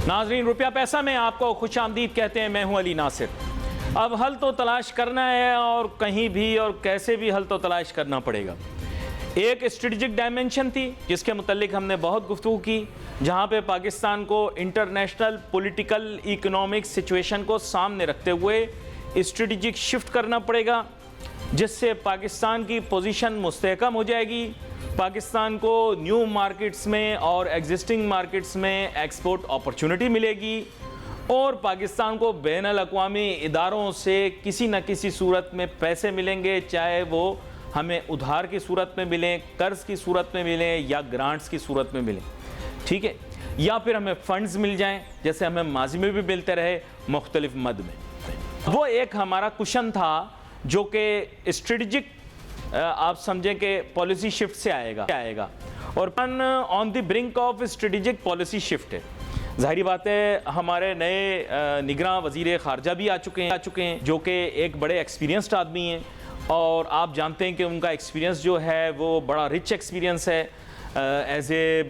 नाजरीन, रुपया पैसा में आपको खुशामदीद कहते हैं। मैं हूं अली नासिर। अब हल तो तलाश करना है और कहीं भी और कैसे भी हल तो तलाश करना पड़ेगा। एक स्ट्रेटजिक डायमेंशन थी जिसके मुतल्लिक हमने बहुत गुफ्तगू की, जहां पे पाकिस्तान को इंटरनेशनल पॉलिटिकल इकोनॉमिक सिचुएशन को सामने रखते हुए स्ट्रेटजिक शिफ्ट करना पड़ेगा, जिससे पाकिस्तान की पोजीशन मुस्तहकम हो जाएगी। पाकिस्तान को न्यू मार्केट्स में और एग्जिस्टिंग मार्केट्स में एक्सपोर्ट अपॉर्चुनिटी मिलेगी और पाकिस्तान को बैनुल अक़वामी इदारों से किसी न किसी सूरत में पैसे मिलेंगे, चाहे वो हमें उधार की सूरत में मिलें, कर्ज की सूरत में मिलें या ग्रांट्स की सूरत में मिलें, ठीक है, या फिर हमें फंड्स मिल जाएं जैसे हमें माजी में भी मिलते रहे मुख्तलिफ मद में। वो एक हमारा कुशन था जो कि स्ट्रेटजिक आप समझें कि पॉलिसी शिफ्ट से आएगा और on the brink of strategic policy shift है। जाहिर बात है हमारे नए निगरां वज़ीर ख़ारजा भी आ चुके हैं जो कि एक बड़े एक्सपीरियंस्ड आदमी हैं और आप जानते हैं कि उनका एक्सपीरियंस जो है वो बड़ा रिच एक्सपीरियंस है एज ए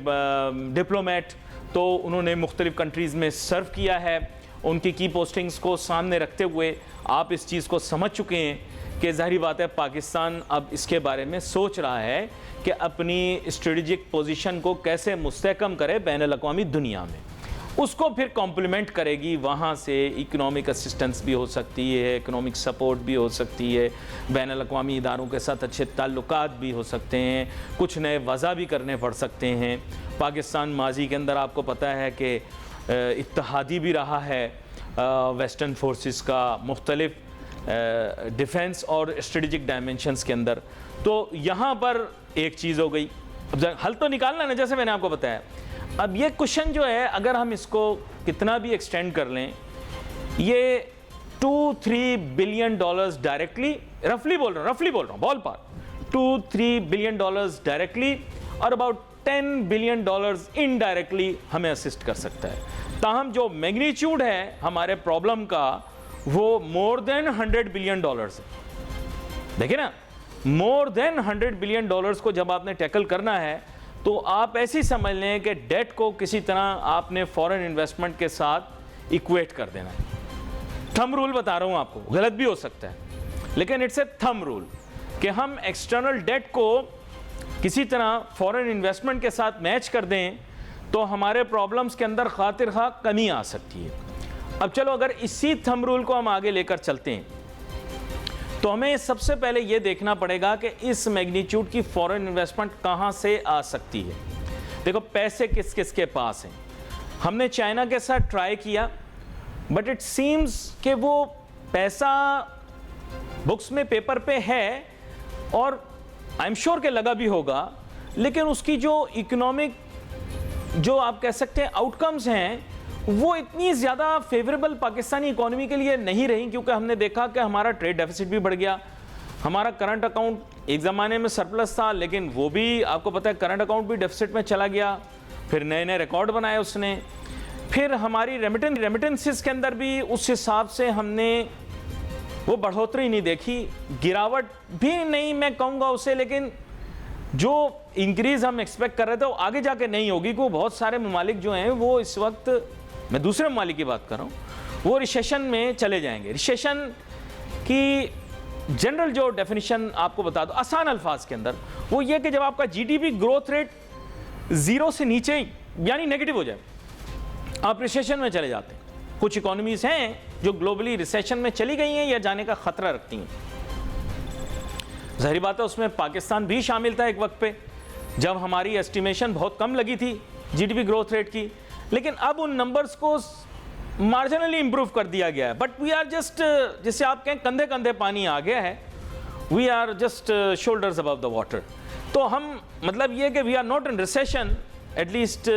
डिप्लोमेट। तो उन्होंने मुख्तलिफ़ कंट्रीज़ में सर्व किया है। उनकी की पोस्टिंग्स को सामने रखते हुए आप इस चीज़ को समझ चुके हैं कि ज़ाहिर बात है पाकिस्तान अब इसके बारे में सोच रहा है कि अपनी स्ट्रेटजिक पोजीशन को कैसे मुस्तहकम करे बैनुल अक़वामी दुनिया में। उसको फिर कॉम्प्लीमेंट करेगी, वहाँ से इकोनॉमिक असिस्टेंस भी हो सकती है, इकोनॉमिक सपोर्ट भी हो सकती है, बैनुल अक़वामी इदारों के साथ अच्छे ताल्लुकात भी हो सकते हैं, कुछ नए वज़ा भी करने पड़ सकते हैं। पाकिस्तान माजी के अंदर आपको पता है कि इत्तेहादी भी रहा है वेस्टर्न फोर्सेस का मुख्तलिफ डिफेंस और स्ट्रेटजिक डायमेंशंस के अंदर। तो यहाँ पर एक चीज़ हो गई, अब हल तो निकालना है ना, जैसे मैंने आपको बताया। अब ये क्वेश्चन जो है अगर हम इसको कितना भी एक्सटेंड कर लें, ये 2-3 बिलियन डॉलर्स डायरेक्टली, रफली बोल रहा हूँ बॉल पार 2-3 बिलियन डॉलर्स डायरेक्टली और अबाउट 10 बिलियन डॉलर्स इनडायरेक्टली हमें असिस्ट कर सकता है। ताहम जो मैग्नीट्यूड है हमारे प्रॉब्लम का वो मोर देन 100 बिलियन डॉलर्स है। देखिए ना, मोर देन 100 बिलियन डॉलर्स को जब आपने टैकल करना है तो आप ऐसी समझ लें कि डेट को किसी तरह आपने फॉरेन इन्वेस्टमेंट के साथ इक्वेट कर देना है। थंब रूल बता रहा हूं आपको, गलत भी हो सकता है लेकिन इट्स ए थंब रूल कि हम एक्सटर्नल डेट को किसी तरह फॉरेन इन्वेस्टमेंट के साथ मैच कर दें तो हमारे प्रॉब्लम्स के अंदर खातिर खा कमी आ सकती है। अब चलो अगर इसी थंब रूल को हम आगे लेकर चलते हैं तो हमें सबसे पहले ये देखना पड़ेगा कि इस मैग्नीट्यूड की फॉरेन इन्वेस्टमेंट कहाँ से आ सकती है। देखो पैसे किस किस के पास हैं। हमने चाइना के साथ ट्राई किया बट इट सीम्स कि वो पैसा बुक्स में पेपर पे है और आई एम श्योर कि लगा भी होगा, लेकिन उसकी जो इकोनॉमिक जो आप कह सकते हैं आउटकम्स हैं वो इतनी ज़्यादा फेवरेबल पाकिस्तानी इकोनॉमी के लिए नहीं रही, क्योंकि हमने देखा कि हमारा ट्रेड डेफिसिट भी बढ़ गया, हमारा करंट अकाउंट एक ज़माने में सरप्लस था लेकिन वो भी आपको पता है करंट अकाउंट भी डेफिसिट में चला गया, फिर नए नए रिकॉर्ड बनाए उसने, फिर हमारी रेमिटेंसेस के अंदर भी उस हिसाब से हमने वो बढ़ोतरी नहीं देखी, गिरावट भी नहीं मैं कहूँगा उसे, लेकिन जो इंक्रीज़ हम एक्सपेक्ट कर रहे थे वो आगे जाके नहीं होगी, क्योंकि बहुत सारे ममालिक जो हैं वो इस वक्त, मैं दूसरे ममालिक की बात कर रहा हूँ, वो रिसेशन में चले जाएंगे। रिसेशन की जनरल जो डेफिनेशन आपको बता दो आसान अल्फाज के अंदर, वो ये कि जब आपका जीडीपी ग्रोथ रेट 0 से नीचे यानी नेगेटिव हो जाए, आप रिसेशन में चले जाते हैं। कुछ इकोनॉमीज हैं जो ग्लोबली रिसेशन में चली गई हैं या जाने का खतरा रखती हैं। ज़ाहिर बात है उसमें पाकिस्तान भी शामिल था एक वक्त पे, जब हमारी एस्टिमेशन बहुत कम लगी थी जीडीपी ग्रोथ रेट की, लेकिन अब उन नंबर्स को मार्जिनली इंप्रूव कर दिया गया है। बट वी आर जस्ट, जिसे आप कहें कंधे कंधे पानी आ गया है, we are just shoulders above the water. तो हम मतलब ये कि we are not in recession at least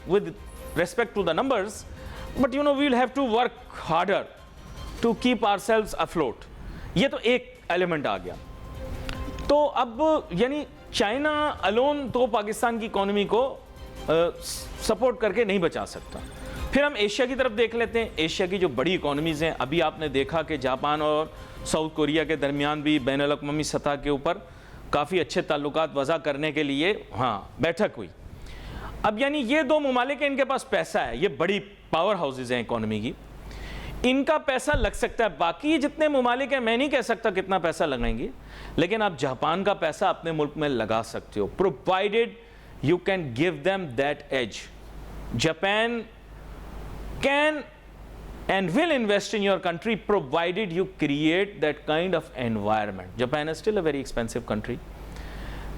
with respect to the numbers, but you know we will have to work harder to keep ourselves afloat. ये तो एक element आ गया। तो अब यानी चाइना अलोन तो पाकिस्तान की इकोनॉमी को सपोर्ट करके नहीं बचा सकता। फिर हम एशिया की तरफ देख लेते हैं। एशिया की जो बड़ी इकोनॉमीज़ हैं, अभी आपने देखा कि जापान और साउथ कोरिया के दरमियान भी बैनुल अक़वामी सतह के ऊपर काफ़ी अच्छे ताल्लुकात वज़ा करने के लिए बैठक हुई। अब यानी ये दो ममालिक हैं, इनके पास पैसा है, ये बड़ी पावर हाउसेज हैं इकोनॉमी की, इनका पैसा लग सकता है। बाकी जितने ममालिक हैं मैं नहीं कह सकता कितना पैसा लगाएंगे, लेकिन आप जापान का पैसा अपने मुल्क में लगा सकते हो, provided you can give them that edge. Japan can and will invest in your country provided you create that kind of environment. Japan is still a very expensive country.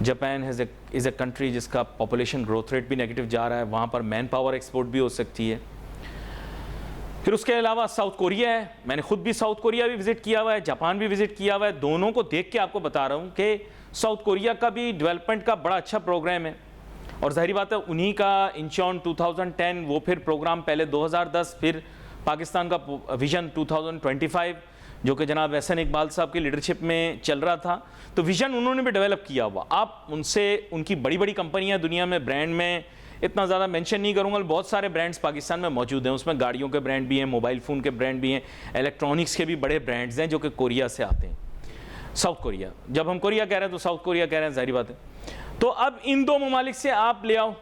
Japan is a country जिसका population growth rate भी negative जा रहा है, वहाँ पर man power export भी हो सकती है। फिर उसके अलावा साउथ कोरिया है, मैंने खुद भी साउथ कोरिया भी विजिट किया हुआ है, जापान भी विजिट किया हुआ है। दोनों को देख के आपको बता रहा हूँ कि साउथ कोरिया का भी डेवलपमेंट का बड़ा अच्छा प्रोग्राम है, और जाहिर बात है उन्हीं का इंचॉन 2010, वो फिर प्रोग्राम पहले 2010, फिर पाकिस्तान का विजन 2025 जो कि जनाब एहसन इकबाल साहब की लीडरशिप में चल रहा था, तो विजन उन्होंने भी डेवलप किया हुआ। आप उनसे, उनकी बड़ी बड़ी कंपनियां दुनिया में, ब्रांड में इतना ज़्यादा मेंशन नहीं करूंगा, बहुत सारे ब्रांड्स पाकिस्तान में मौजूद हैं। उसमें गाड़ियों के ब्रांड भी हैं, मोबाइल फ़ोन के ब्रांड भी हैं, इलेक्ट्रॉनिक्स के भी बड़े ब्रांड्स हैं जो कि कोरिया से आते हैं। साउथ कोरिया, जब हम कोरिया कह रहे हैं तो साउथ कोरिया कह रहे हैं, जाहिर बात है। तो अब इन दो ममालिक से आप ले आओ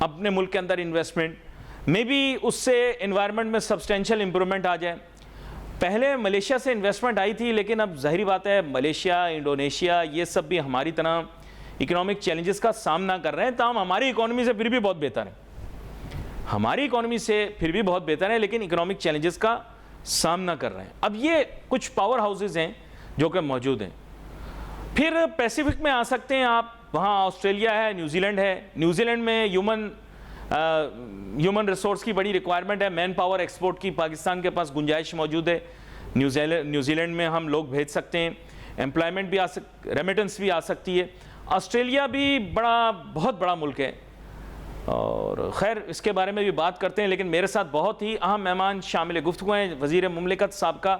अपने मुल्क के अंदर इन्वेस्टमेंट, मे बी उससे एनवायरनमेंट में सब्सटेंशियल इंप्रूवमेंट आ जाए। पहले मलेशिया से इन्वेस्टमेंट आई थी, लेकिन अब जाहिर बात है मलेशिया, इंडोनेशिया, ये सब भी हमारी तरह इकोनॉमिक चैलेंजेस का सामना कर रहे हैं। तो हम हमारी इकोनॉमी से फिर भी बहुत बेहतर हैं, हमारी इकोनॉमी से फिर भी बहुत बेहतर है, लेकिन इकोनॉमिक चैलेंजेस का सामना कर रहे हैं। अब ये कुछ पावर हाउसेज हैं जो कि मौजूद हैं। फिर पैसिफिक में आ सकते हैं आप, वहाँ ऑस्ट्रेलिया है, न्यूजीलैंड है। न्यूजीलैंड में ह्यूमन रिसोर्स की बड़ी रिक्वायरमेंट है, मैन पावर एक्सपोर्ट की पाकिस्तान के पास गुंजाइश मौजूद है। न्यूजीलैंड में हम लोग भेज सकते हैं, एम्प्लॉयमेंट भी रेमिटेंस भी आ सकती है। ऑस्ट्रेलिया भी बहुत बड़ा मुल्क है, और खैर इसके बारे में भी बात करते हैं, लेकिन मेरे साथ बहुत ही अहम मेहमान शामिल गुफ्तगू हैं वज़ीर मुमलिकत साबका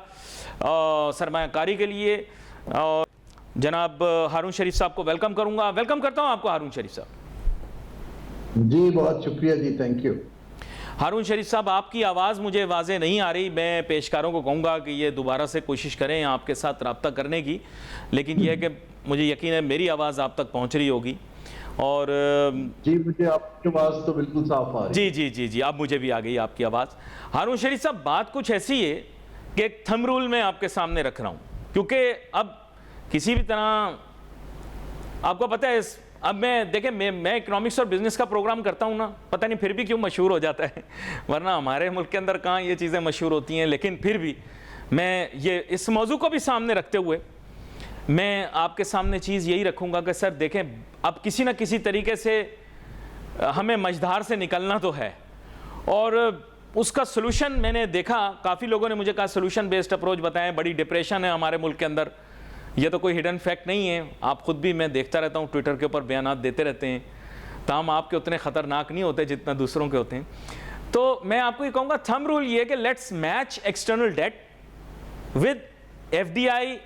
सरमायाकारी के लिए, और जनाब हारून शरीफ साहब को वेलकम करूंगा। वेलकम करता हूं आपको हारून शरीफ साहब। जी बहुत शुक्रिया जी, थैंक यू। हारून शरीफ साहब, आपकी आवाज़ मुझे वाज़े नहीं आ रही, मैं पेशकारों को कहूँगा कि ये दोबारा से कोशिश करें आपके साथ रब्ता करने की, लेकिन यह है कि मुझे यकीन है मेरी आवाज़ आप तक पहुँच रही होगी। और जी मुझे आपकी आवाज़ तो बिल्कुल साफ आ रही है। जी, अब मुझे भी आ गई आपकी आवाज़। हारून शरीफ साहब, बात कुछ ऐसी है कि एक थंब रूल मैं आपके सामने रख रहा हूँ, क्योंकि अब किसी भी तरह आपको पता है, अब मैं देखें, मैं इकोनॉमिक्स और बिजनेस का प्रोग्राम करता हूँ ना, पता नहीं फिर भी क्यों मशहूर हो जाता है, वरना हमारे मुल्क के अंदर कहाँ ये चीज़ें मशहूर होती हैं। लेकिन फिर भी मैं ये इस मौजू को भी सामने रखते हुए मैं आपके सामने चीज़ यही रखूँगा कि सर देखें, अब किसी न किसी तरीके से हमें मझधार से निकलना तो है, और उसका सोल्यूशन मैंने देखा, काफ़ी लोगों ने मुझे कहा सोल्यूशन बेस्ड अप्रोच बताएं, बड़ी डिप्रेशन है हमारे मुल्क के अंदर। ये तो कोई हिडन फैक्ट नहीं है, आप खुद भी, मैं देखता रहता हूँ ट्विटर के ऊपर बयानात देते रहते हैं, ताम आपके उतने ख़तरनाक नहीं होते जितना दूसरों के होते हैं। तो मैं आपको ये कहूँगा, थंब रूल ये कि let's match external debt with FDI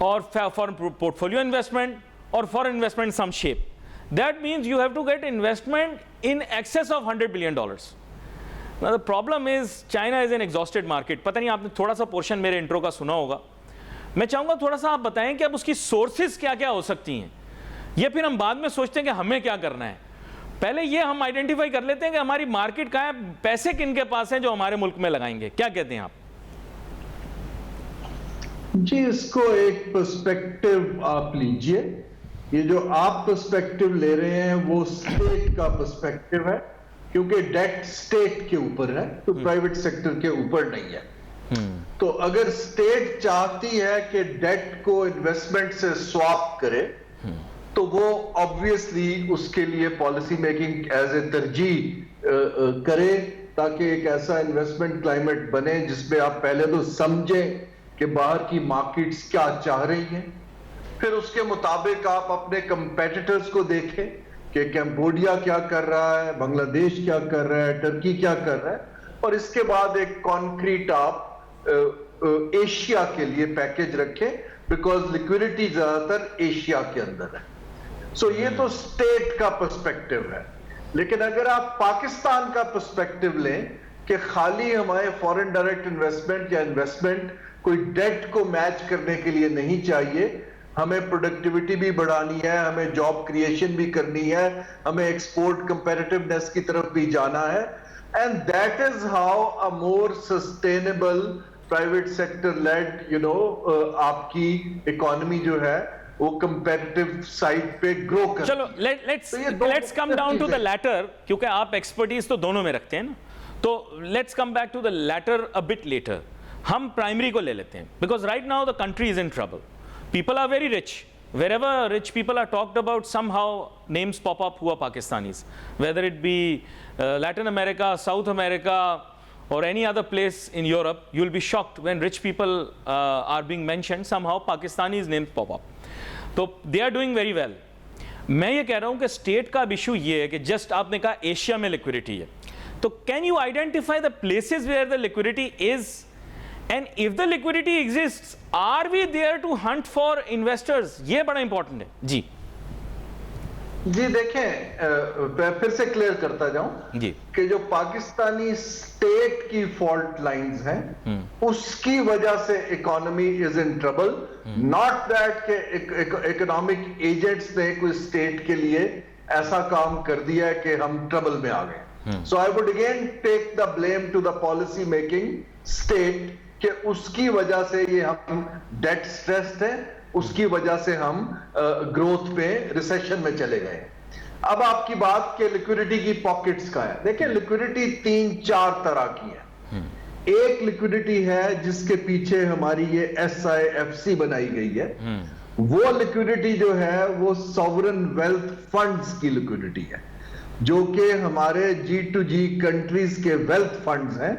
और फॉर पोर्टफोलियो इन्वेस्टमेंट और for investment some shape. That means you have to get investment in excess of $100 billion। The problem is China is an exhausted market. पता नहीं आपने थोड़ा सा portion मेरे intro का सुना होगा, मैं चाहूँगा थोड़ा सा आप बताएं कि अब उसकी सोर्सेज क्या क्या हो सकती हैं, ये फिर हम बाद में सोचते हैं कि हमें क्या करना है। पहले ये हम आइडेंटिफाई कर लेते हैं कि हमारी मार्केट कहाँ है, पैसे किन के पास हैं जो हमारे मुल्क में लगाएंगे। क्या कहते हैं आप? जी इसको एक पर्सपेक्टिव आप लीजिए, ये जो आप पर्सपेक्टिव ले रहे हैं वो स्टेट का पर्सपेक्टिव है, क्योंकि डेट स्टेट के ऊपर है, तो प्राइवेट सेक्टर के ऊपर नहीं है। तो अगर स्टेट चाहती है कि डेट को इन्वेस्टमेंट से स्वैप करे, तो वो ऑब्वियसली उसके लिए पॉलिसी मेकिंग एज ए तरजीह करे, ताकि एक ऐसा इन्वेस्टमेंट क्लाइमेट बने जिसमें आप पहले तो समझें कि बाहर की मार्केट्स क्या चाह रही हैं, फिर उसके मुताबिक आप अपने कंपेटिटर्स को देखें कि कैम्बोडिया क्या कर रहा है, बांग्लादेश क्या कर रहा है, टर्की क्या कर रहा है, और इसके बाद एक कॉन्क्रीट आप एशिया के लिए पैकेज रखें, बिकॉज लिक्विडिटी ज्यादातर एशिया के अंदर है। सो ये तो स्टेट का पर्सपेक्टिव है। लेकिन अगर आप पाकिस्तान का पर्सपेक्टिव लें कि खाली हमारे फॉरेन डायरेक्ट इन्वेस्टमेंट या इन्वेस्टमेंट कोई डेट को मैच करने के लिए नहीं चाहिए, हमें प्रोडक्टिविटी भी बढ़ानी है, हमें जॉब क्रिएशन भी करनी है, हमें एक्सपोर्ट कंपैरेटिवनेस की तरफ भी जाना है, and that is how a more sustainable private sector led आपकी इकोनॉमी जो है वो कंपेटिटिव साइड पे ग्रो कर। चलो let's come down to the latter, क्योंकि आप एक्सपर्टीज तो दोनों में रखते हैं ना, तो let's come back to the latter a bit later. हम प्राइमरी को ले लेते हैं, because right now the country is in trouble, people are very rich, wherever rich people are talked about, somehow names pop up who are Pakistanis, whether it be Latin America, South America, or any other place in Europe. You'll be shocked when rich people are being mentioned, somehow Pakistanis names pop up. तो they are doing very well. मैं ये कह रहा हूँ कि state का issue ये है कि जस्ट आपने कहा एशिया में लिक्विडिटी है, तो can you identify the places where the liquidity is, and if the liquidity exists, are we there to hunt for investors? ये बड़ा इंपॉर्टेंट है जी। जी देखें, मैं फिर से क्लियर करता जाऊं जी कि जो पाकिस्तानी स्टेट की फॉल्ट लाइंस हैं उसकी वजह से economy is in trouble, not that के इकोनॉमिक एजेंट्स ने कोई स्टेट के लिए ऐसा काम कर दिया है कि हम ट्रबल में आ गए। So I would again take the blame to the policy making state कि उसकी वजह से ये हम डेट स्ट्रेस्ड है, उसकी वजह से हम ग्रोथ पे रिसेशन में चले गए। अब आपकी बात के लिक्विडिटी की पॉकेट्स का है, देखिए लिक्विडिटी 3-4 तरह की है। एक लिक्विडिटी है जिसके पीछे हमारी ये SIFC बनाई गई है, वो लिक्विडिटी जो है वो सॉवरन वेल्थ फंड्स की लिक्विडिटी है, जो कि हमारे G2G कंट्रीज के वेल्थ फंड्स हैं,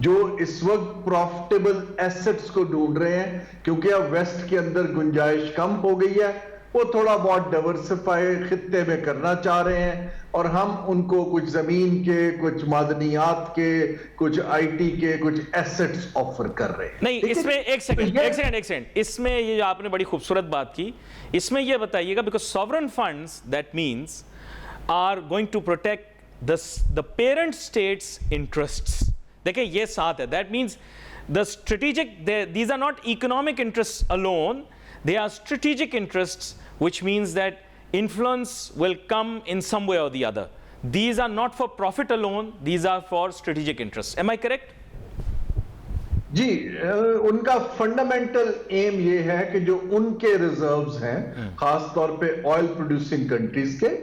जो इस वक्त प्रॉफिटेबल एसेट्स को ढूंढ रहे हैं, क्योंकि अब वेस्ट के अंदर गुंजाइश कम हो गई है, वो थोड़ा बहुत डाइवर्सिफाई खित्ते में करना चाह रहे हैं, और हम उनको कुछ जमीन के, कुछ मादनियात के, कुछ IT के कुछ एसेट्स ऑफर कर रहे हैं। नहीं, इसमें एक सेकंड, इसमें ये जो आपने बड़ी खूबसूरत बात की, इसमें ये बताइएगा, because sovereign funds that means are going to protect the parent states interests. देखिए ये साथ है, that means the strategic, these are not economic interest alone, they are strategic interests, which means that influence will come in some way or the other. These are not for profit alone, these are for strategic interests. Am I correct? जी, उनका fundamental M ये है कि जो उनके reserves हैं, खास तौर पे ऑयल प्रोड्यूसिंग कंट्रीज के,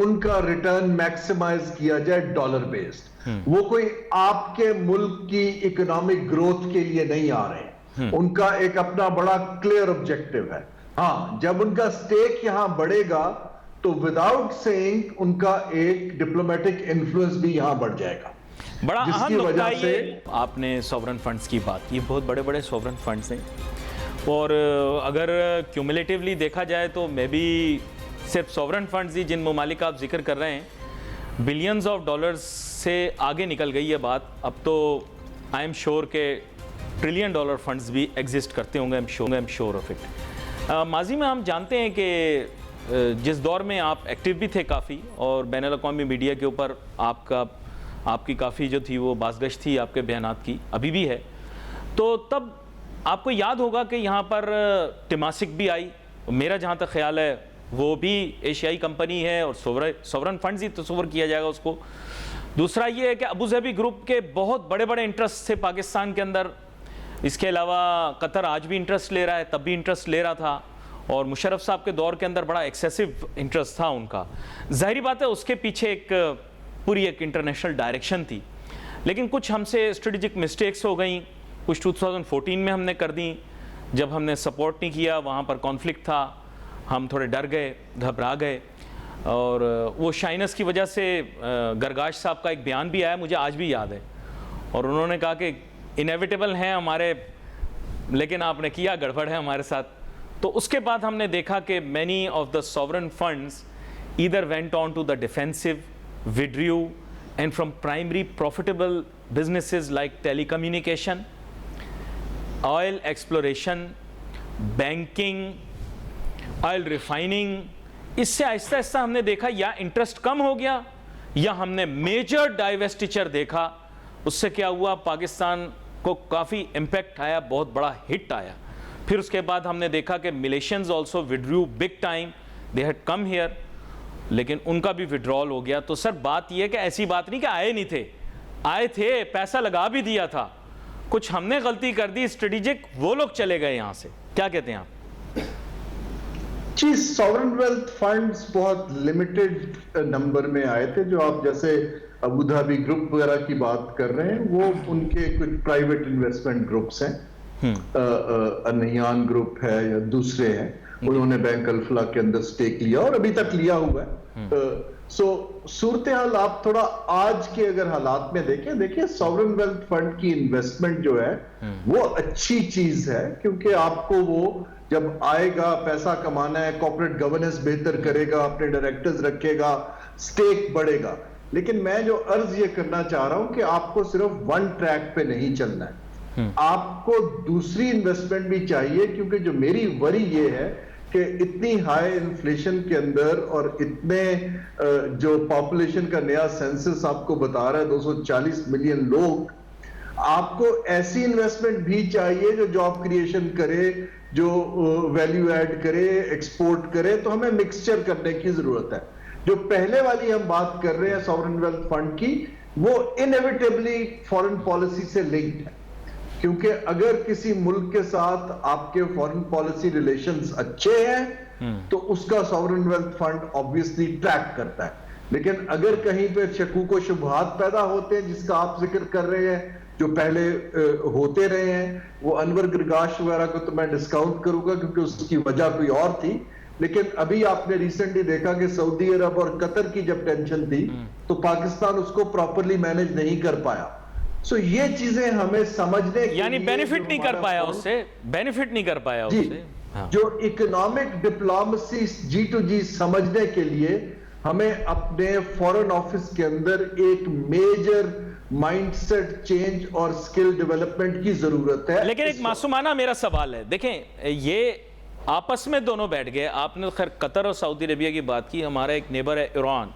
उनका रिटर्न मैक्सिमाइज किया जाए डॉलर बेस्ड। वो कोई आपके मुल्क की इकोनॉमिक ग्रोथ के लिए नहीं आ रहे, उनका एक अपना बड़ा क्लियर ऑब्जेक्टिव है। हाँ, जब उनका स्टेक यहां बढ़ेगा तो विदाउट सेइंग उनका एक डिप्लोमेटिक इन्फ्लुएंस भी यहां बढ़ जाएगा। बड़ा अहम नुकता ये आपने सॉवरन फंड्स की बात की, बहुत बड़े बड़े सॉवरन फंड्स हैं, और अगर क्यूमुलेटिवली देखा जाए तो मे बी सिर्फ सॉवरन फंड्स ही, जिन ममालिक आप जिक्र कर रहे हैं, बिलियंस ऑफ डॉलर्स से आगे निकल गई है बात। अब तो आई एम श्योर के $1 ट्रिलियन फंड्स भी एग्जिस्ट करते होंगे, I am sure of it. माजी में हम जानते हैं कि जिस दौर में आप एक्टिव भी थे काफ़ी, और बैनुल अक़वामी मीडिया के ऊपर आपकी काफ़ी जो थी वो बाज़गश्त थी आपके बयानात की, अभी भी है, तो तब आपको याद होगा कि यहाँ पर टिमासिक भी आई, मेरा जहाँ तक ख्याल है वो भी एशियाई कंपनी है, और सोवरन फंड्स ही तस्वर किया जाएगा उसको। दूसरा ये है कि अबू धाबी ग्रुप के बहुत बड़े बड़े इंटरेस्ट थे पाकिस्तान के अंदर, इसके अलावा कतर आज भी इंटरेस्ट ले रहा है, तब भी इंटरेस्ट ले रहा था, और मुशर्रफ साहब के दौर के अंदर बड़ा एक्सेसिव इंटरेस्ट था उनका। जाहिर बात है उसके पीछे पूरी एक इंटरनेशनल डायरेक्शन थी, लेकिन कुछ हमसे स्ट्रेटेजिक मिस्टेक्स हो गई, कुछ 2014 में हमने कर दी, जब हमने सपोर्ट नहीं किया, वहाँ पर कॉन्फ्लिक्ट था, हम थोड़े डर गए, घबरा गए, और वो शाइनस की वजह से गरगाश साहब का एक बयान भी आया, मुझे आज भी याद है, और उन्होंने कहा कि इनेविटेबल हैं हमारे, लेकिन आपने किया गड़बड़ है हमारे साथ। तो उसके बाद हमने देखा कि many of the sovereign funds either went on to the defensive, withdrew, and from primary profitable businesses like telecommunication, oil exploration, banking, oil refining. इससे आहिस्ता आहिस्ता हमने देखा या इंटरेस्ट कम हो गया, या हमने मेजर डाइवेस्टिचर देखा। उससे क्या हुआ, पाकिस्तान को काफ़ी इम्पैक्ट आया, बहुत बड़ा हिट आया। फिर उसके बाद हमने देखा कि militias also withdrew big time, they had come here, लेकिन उनका भी विड्रॉल हो गया। तो सर बात यह है कि ऐसी बात नहीं कि आए नहीं थे, आए थे, पैसा लगा भी दिया था, कुछ हमने गलती कर दी स्ट्रेटेजिक, वो लोग चले गए यहां से, क्या कहते हैं आप? जी, सॉवरेन वेल्थ फंड्स बहुत लिमिटेड नंबर में आए थे। जो आप जैसे अबू धाबी ग्रुप वगैरह की बात कर रहे हैं, वो उनके कुछ प्राइवेट इन्वेस्टमेंट ग्रुप्स हैं, नहियान ग्रुप है या दूसरे हैं, उन्होंने बैंक अल्फला के अंदर स्टेक लिया और अभी तक लिया हुआ है। सो सूरत हाल आप थोड़ा आज के अगर हालात में देखिए सॉवरेन वेल्थ फंड की इन्वेस्टमेंट जो है वो अच्छी चीज है, क्योंकि आपको वो जब आएगा, पैसा कमाना है, कॉर्पोरेट गवर्नेंस बेहतर करेगा, अपने डायरेक्टर्स रखेगा, स्टेक बढ़ेगा। लेकिन मैं जो अर्ज ये करना चाह रहा हूं कि आपको सिर्फ वन ट्रैक पे नहीं चलना है, आपको दूसरी इन्वेस्टमेंट भी चाहिए, क्योंकि जो मेरी वरी ये है कि इतनी हाई इन्फ्लेशन के अंदर और इतने जो पॉपुलेशन का नया सेंसस आपको बता रहा है 240 मिलियन लोग, आपको ऐसी इन्वेस्टमेंट भी चाहिए जो जॉब क्रिएशन करे, जो वैल्यू ऐड करे, एक्सपोर्ट करे। तो हमें मिक्सचर करने की जरूरत है। जो पहले वाली हम बात कर रहे हैं सॉवरेन वेल्थ फंड की, वो इनएविटेबली फॉरेन पॉलिसी से लिंक्ड है, क्योंकि अगर किसी मुल्क के साथ आपके फॉरेन पॉलिसी रिलेशंस अच्छे हैं तो उसका sovereign wealth fund obviously track करता है। लेकिन अगर कहीं पे शकूक व शुबहात पैदा होते हैं, जिसका आप जिक्र कर रहे हैं, जो पहले होते रहे हैं, वो अनवर गिरगाश वगैरह को तो मैं डिस्काउंट करूंगा क्योंकि उसकी वजह कोई और थी। लेकिन अभी आपने रिसेंटली देखा कि सऊदी अरब और कतर की जब टेंशन थी तो पाकिस्तान उसको प्रॉपरली मैनेज नहीं कर पाया। सो ये चीजें हमें समझने के यानी बेनिफिट नहीं कर पाया उससे, बेनिफिट नहीं कर पाया उससे। हाँ। जो इकोनॉमिक डिप्लोमेसी G2G समझने के लिए हमें अपने फॉरेन ऑफिस के अंदर एक मेजर माइंडसेट चेंज और स्किल डेवलपमेंट की जरूरत है। लेकिन एक मासूमाना मेरा सवाल है, देखें ये आपस में दोनों बैठ गए, आपने खैर कतर और सऊदी अरेबिया की बात की, हमारा एक नेबर है ईरान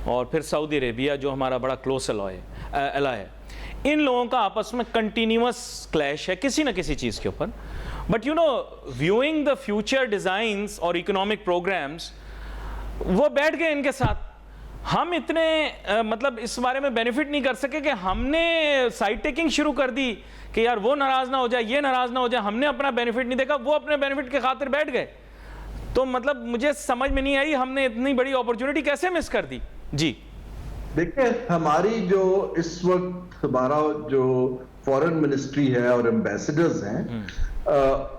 और फिर सऊदी अरेबिया जो हमारा बड़ा क्लोज एलाय है, इन लोगों का आपस में कंटिन्यूअस क्लैश है किसी न किसी चीज़ के ऊपर। But you no, viewing the future designs और इकोनॉमिक प्रोग्राम्स, वो बैठ गए इनके साथ। हम इतने मतलब इस बारे में बेनिफिट नहीं कर सके कि हमने साइड टेकिंग शुरू कर दी कि यार वो नाराज ना हो जाए, ये नाराज ना हो जाए, हमने अपना बेनिफिट नहीं देखा, वो अपने बेनिफिट के खातिर बैठ गए। तो मतलब मुझे समझ में नहीं आई हमने इतनी बड़ी अपॉर्चुनिटी कैसे मिस कर दी। जी देखिए, हमारी जो इस वक्त हमारा जो फॉरेन मिनिस्ट्री है और एम्बेसडर्स हैं,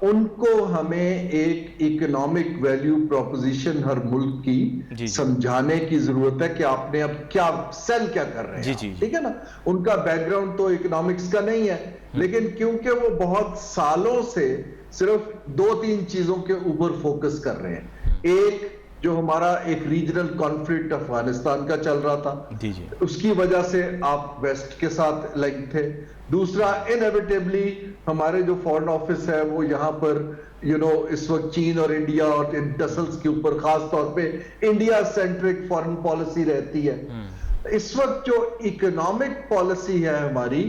उनको हमें एक इकोनॉमिक वैल्यू प्रोपोजिशन हर मुल्क की समझाने की जरूरत है कि आपने अब क्या सेल क्या कर रहे हैं। ठीक है ना, उनका बैकग्राउंड तो इकोनॉमिक्स का नहीं है, लेकिन क्योंकि वो बहुत सालों से सिर्फ 2-3 चीजों के ऊपर फोकस कर रहे हैं। एक, जो हमारा एक रीजनल कॉन्फ्लिक्ट अफगानिस्तान का चल रहा था, उसकी वजह से आप वेस्ट के साथ लिंक थे। दूसरा, इनएविटेबली हमारे जो फॉरेन ऑफिस है वो यहाँ पर इस वक्त चीन और इंडिया और इन टसल्स के ऊपर खास तौर पे इंडिया सेंट्रिक फॉरेन पॉलिसी रहती है। इस वक्त जो इकोनॉमिक पॉलिसी है हमारी,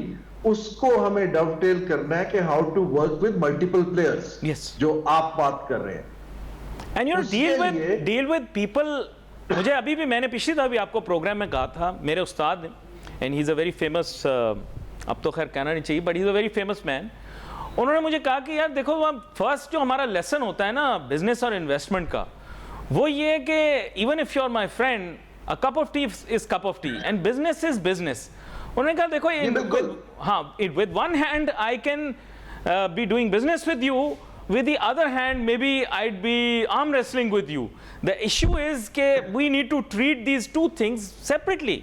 उसको हमें डवटेल करना है कि how to work with multiple players, जो आप बात कर रहे हैं। And you know, deal with people. मुझे अभी भी, मैंने पिछली दफा भी आपको प्रोग्राम में कहा था, मेरे उस्ताद ने, and he is a very famous, अब तो खैर कहना नहीं चाहिए, but he is a very famous man. उन्होंने मुझे कहा कि यार देखो, फर्स्ट जो हमारा लेसन होता है ना बिजनेस और इन्वेस्टमेंट का, वो ये है कि even if you are my friend, a cup of tea is cup of tea and business is business. उन्होंने कहा देखो, हाँ, with one hand I can be doing business with you, with the other hand maybe I'd be arm wrestling with you. The issue is कि we need to treat these two things separately.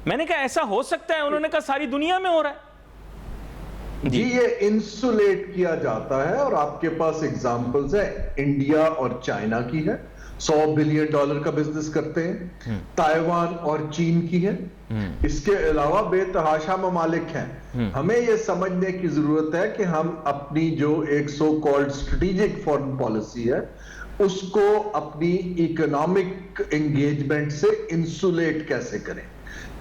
मैंने कहा ऐसा हो सकता है? उन्होंने कहा सारी दुनिया में हो रहा है। जी, ये इंसुलेट किया जाता है और आपके पास एग्जांपल्स है, इंडिया और चाइना की है, $100 बिलियन का बिजनेस करते हैं, ताइवान और चीन की है, इसके अलावा बेतहाशा ममालिक हैं। हमें यह समझने की जरूरत है कि हम अपनी जो एक so called strategic foreign policy है, उसको अपनी इकोनॉमिक एंगेजमेंट से इंसुलेट कैसे करें।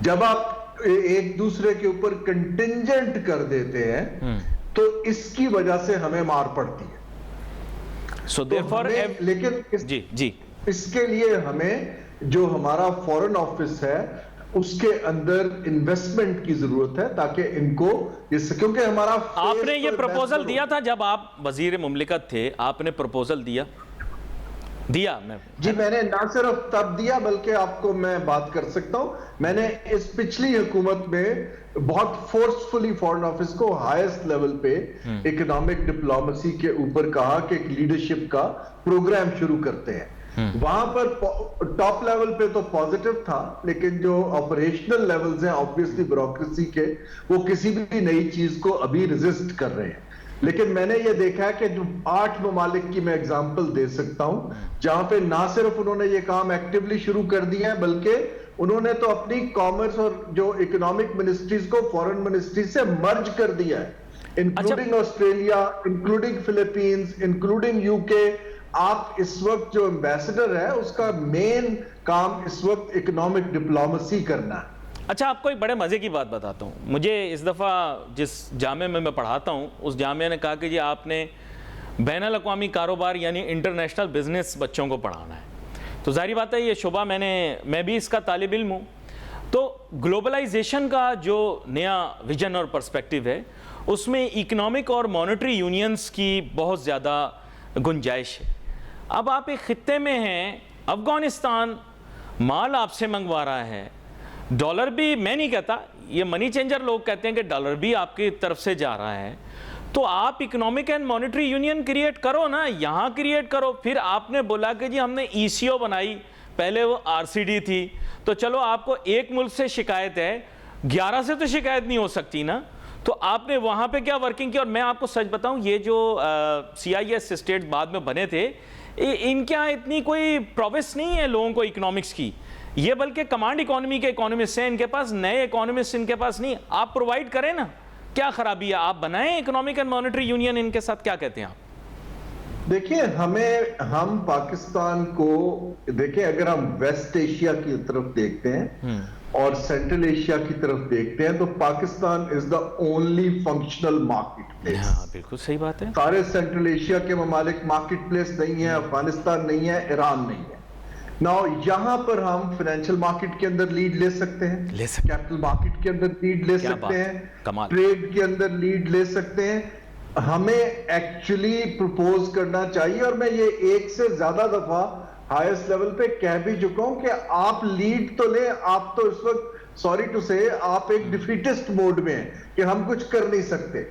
जब आप एक दूसरे के ऊपर कंटिंजेंट कर देते हैं तो इसकी वजह से हमें मार पड़ती है। So therefore, लेकिन जी इसके लिए हमें जो हमारा फॉरेन ऑफिस है, उसके अंदर इन्वेस्टमेंट की जरूरत है ताकि इनको क्योंकि हमारा आपने ये प्रपोजल दिया था जब आप वजीर मुमलिकत थे, आपने प्रपोजल दिया मैं जी, मैंने ना सिर्फ तब दिया बल्कि आपको मैं बात कर सकता हूं, मैंने इस पिछली हुकूमत में बहुत फोर्सफुली फॉरेन ऑफिस को हाईएस्ट लेवल पे इकोनॉमिक डिप्लोमेसी के ऊपर कहा कि एक लीडरशिप का प्रोग्राम शुरू करते हैं। वहां पर टॉप लेवल पे तो पॉजिटिव था, लेकिन जो ऑपरेशनल लेवल्स हैं ऑब्वियसली ब्यूरोक्रेसी के, वो किसी भी नई चीज को अभी रेजिस्ट कर रहे हैं। लेकिन मैंने ये देखा है कि जो 8 ममालिक की मैं एग्जांपल दे सकता हूं जहां पे ना सिर्फ उन्होंने ये काम एक्टिवली शुरू कर दिया है बल्कि उन्होंने तो अपनी कॉमर्स और जो इकोनॉमिक मिनिस्ट्रीज को फॉरेन मिनिस्ट्री से मर्ज कर दिया है, including Australia, including Philippines, including UK. आप इस वक्त जो एम्बेसडर है उसका मेन काम इस वक्त इकोनॉमिक डिप्लोमेसी करना है। अच्छा, आपको एक बड़े मज़े की बात बताता हूँ। मुझे इस दफ़ा जिस जामे में मैं पढ़ाता हूँ उस जामे ने कहा कि जी आपने बैनुल अक़वामी कारोबार यानी इंटरनेशनल बिजनेस बच्चों को पढ़ाना है। तो जाहिर बात है ये शुबा मैं भी इसका तालिब इल्म हूँ। तो ग्लोबलाइजेशन का जो नया विजन और पर्सपेक्टिव है उसमें इकनॉमिक और मॉनेटरी यूनियंस की बहुत ज़्यादा गुंजाइश है। अब आप एक ख़ित्ते में हैं, अफ़गानिस्तान माल आपसे मंगवा रहा है, डॉलर भी, मैं नहीं कहता, ये मनी चेंजर लोग कहते हैं कि डॉलर भी आपकी तरफ से जा रहा है, तो आप economic and monetary union create करो ना, यहाँ क्रिएट करो। फिर आपने बोला कि जी हमने ईसीओ बनाई, पहले वो आरसीडी थी, तो चलो आपको एक मुल्क से शिकायत है, 11 से तो शिकायत नहीं हो सकती ना, तो आपने वहाँ पे क्या वर्किंग की। और मैं आपको सच बताऊँ, ये जो CIS स्टेट बाद में बने थे, इनके यहाँ इतनी कोई प्रोग्रेस नहीं है लोगों को इकोनॉमिक्स की, ये बल्कि कमांड इकोनॉमी के इकोनॉमिस्ट हैं इनके पास, नए इकोनॉमिस्ट इनके पास नहीं। आप प्रोवाइड करें ना, क्या खराबी है, आप बनाएं इकोनॉमिक एंड मॉनेटरी यूनियन इनके साथ। क्या कहते हैं आप? देखिए, हम पाकिस्तान को देखिए, अगर हम वेस्ट एशिया की तरफ देखते हैं और सेंट्रल एशिया की तरफ देखते हैं तो Pakistan is the only functional market place. हाँ, बिल्कुल सही बात है। सारे सेंट्रल एशिया के ममालिक मार्केट प्लेस नहीं है, अफगानिस्तान नहीं है, ईरान नहीं है। नाउ यहां पर हम फाइनेंशियल मार्केट के अंदर लीड ले सकते हैं, कैपिटल मार्केट के अंदर लीड ले सकते हैं, ट्रेड के अंदर लीड ले सकते हैं। हमें एक्चुअली प्रपोज करना चाहिए, और मैं ये एक से ज्यादा दफा हाईएस्ट लेवल पे कह भी चुका हूं कि आप लीड तो लें। आप तो इस वक्त, सॉरी टू से, आप एक डिफीटिस्ट मोड में हैं कि हम कुछ कर नहीं सकते।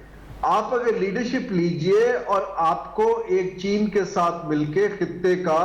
आप अगर लीडरशिप लीजिए और आपको एक चीन के साथ मिलके खित्ते का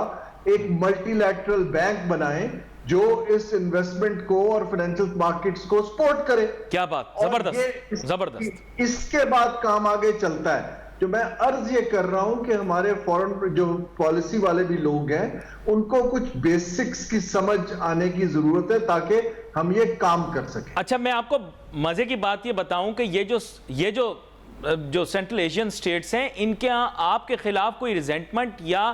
एक मल्टीलैटरल बैंक बनाएं जो इस इन्वेस्टमेंट को और फाइनेंशियल मार्केट्स को सपोर्ट करे। क्या बात, जबरदस्त जबरदस्त। इसके बाद काम आगे चलता है। जो मैं अर्ज ये कर रहा हूं कि हमारे फॉरेन जो पॉलिसी वाले भी लोग हैं उनको कुछ बेसिक्स की समझ आने की जरूरत है ताकि हम ये काम कर सकें। अच्छा, मैं आपको मजे की बात ये बताऊं कि ये जो सेंट्रल एशियन स्टेट्स हैं, इनके यहाँ आपके खिलाफ कोई रिजेंटमेंट या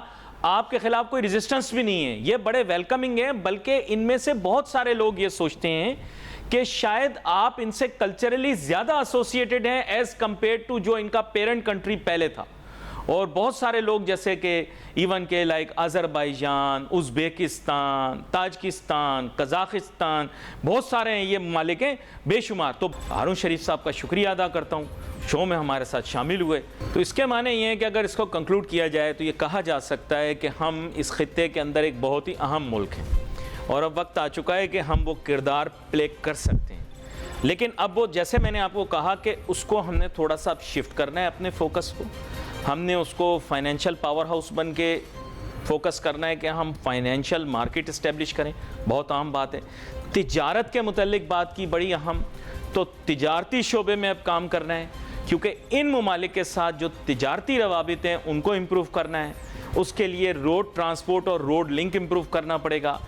आपके खिलाफ कोई रेजिस्टेंस भी नहीं है, ये बड़े वेलकमिंग है। बल्कि इनमें से बहुत सारे लोग ये सोचते हैं कि शायद आप इनसे कल्चरली ज़्यादा एसोसिएटेड हैं एज कंपेयर टू जो इनका पेरेंट कंट्री पहले था। और बहुत सारे लोग जैसे कि इवन के like Azerbaijan, Uzbekistan, Tajikistan, Kazakhstan, बहुत सारे हैं ये ममालिक हैं बेशुमार। तो हारून शरीफ साहब का शुक्रिया अदा करता हूँ, शो में हमारे साथ शामिल हुए। तो इसके माने ये हैं कि अगर इसको कंक्लूड किया जाए तो ये कहा जा सकता है कि हम इस खित्ते के अंदर एक बहुत ही अहम मुल्क हैं और अब वक्त आ चुका है कि हम वो किरदार प्ले कर सकते हैं। लेकिन अब वो, जैसे मैंने आपको कहा कि उसको हमने थोड़ा सा शिफ्ट करना है अपने फोकस को। हमने उसको फाइनेंशियल पावर हाउस बन के फोकस करना है कि हम फाइनेंशियल मार्केट इस्टेब्लिश करें, बहुत अहम बात है। तिजारत के मुतल्लिक बात की, बड़ी अहम, तो तिजारती शोबे में अब काम करना है क्योंकि इन ममालिक के साथ जो तिजारती रवाबित हैं उनको इम्प्रूव करना है। उसके लिए रोड ट्रांसपोर्ट और रोड लिंक इम्प्रूव करना पड़ेगा।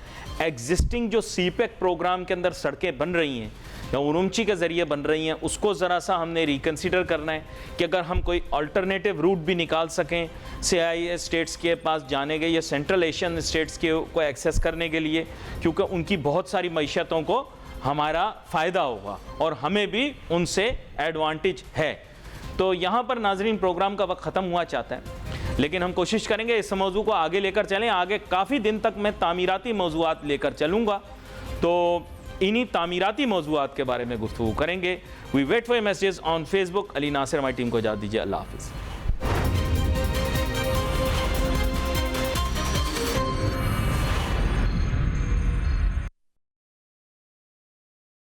एग्जिस्टिंग जो CPEC प्रोग्राम के अंदर सड़कें बन रही हैं या उरुमची के ज़रिए बन रही हैं, उसको ज़रा सा हमने रिकन्सिडर करना है कि अगर हम कोई अल्टरनेटिव रूट भी निकाल सकें CIS स्टेट्स के पास जाने के या सेंट्रल एशियन स्टेट्स के को एक्सेस करने के लिए, क्योंकि उनकी बहुत सारी मईशतों को हमारा फ़ायदा होगा और हमें भी उनसे एडवांटेज है। तो यहाँ पर नाजरीन प्रोग्राम का वक्त ख़त्म हुआ चाहता है, लेकिन हम कोशिश करेंगे इस मौजू को आगे लेकर चलें। आगे काफ़ी दिन तक मैं तामीराती मौजूआत लेकर चलूँगा। तो इन्हीं तामीराती मौज़ूआत के बारे में गुफ्तगू करेंगे। We wait for messages on Facebook. Ali Nasir हमारी टीम को इजाज़त दीजिए। अल्लाह हाफ़िज़।